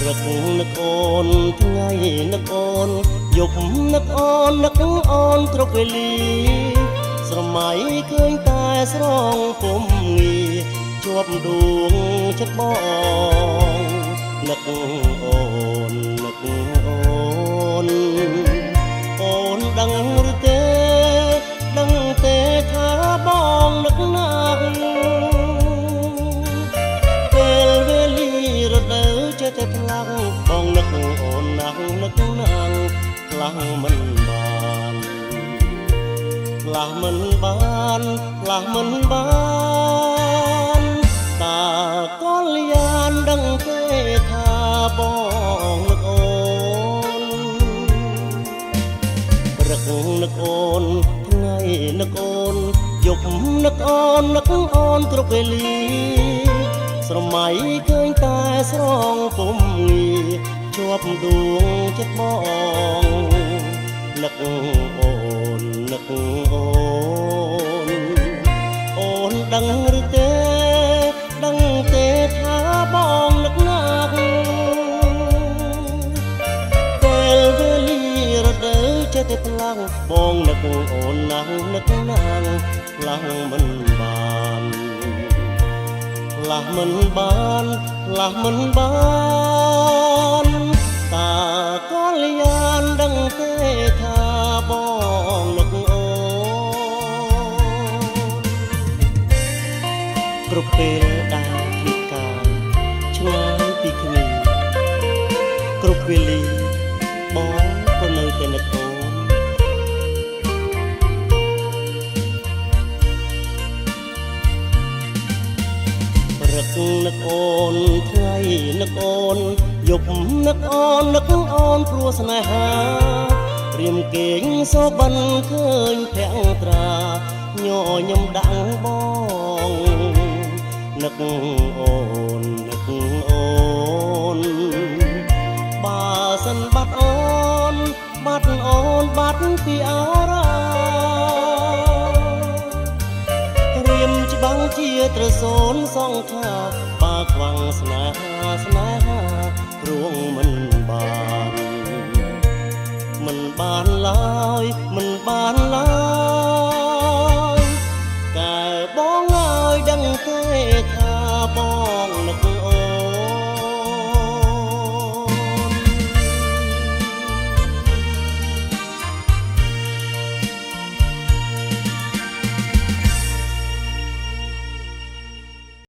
រឹកនឹកអូនថ្ងៃនឹកអូនយប់នឹកអូននឹកអូនគ្រប់វេលាស្រមៃឃើញតែស្រងពុំងាជាប់ដួងចិត្តបងនឹកអូននឹកអូនអូនដឹងឬទេដឹងទេថាបងនឹកណាស់ពេលវេលារដូវចេះតែផ្លាំងបងនឹកអូនណាស់នឹកណាស់ខ្លាំងមិនបានខ្លាស់មិនបានខ្លាស់មិនបានតាកលយានដឹងទេថាបងនឹកអូនរឹកនឹកអូនថ្ងៃនឹកអូនយប់នឹកអូននឹកអូនគ្រប់វេលាស្រមៃឃើញតែស្រងពុំងាជាប់ដួងចិត្តបងនឹកអូននឹកអូនអូនដឹងឬទេដឹងទេថាបងនឹកណាស់ពេលវេលារដូវចេះតែផ្លាំងបងនឹកអូនណាស់នឹកណាស់ខ្លាំងមិនបានខ្លាស់មិនបានខ្លាស់មិនបានតាកលយានដឹងទេថាបងនឹកអូនគ្រប់ពេលដើរពីកាយឆ្ងាយពីគ្នាគ្រប់វេលាបងក៏នៅតែនឹកអូនរឹកនឹកអូនថ្ងៃនឹកអូនយប់នឹកអូននឹកអូនព្រោះស្នេហារៀមគេងសបិនឃើញភាំងត្រាញញឹមដាក់បងនឹកអូននឹកអូនបើសិនបាត់អូនបាត់អូនបាត់ពីអារ៉ារៀមច្បាំងជាត្រសូនសងថាបើខ្វាំងស្នេហា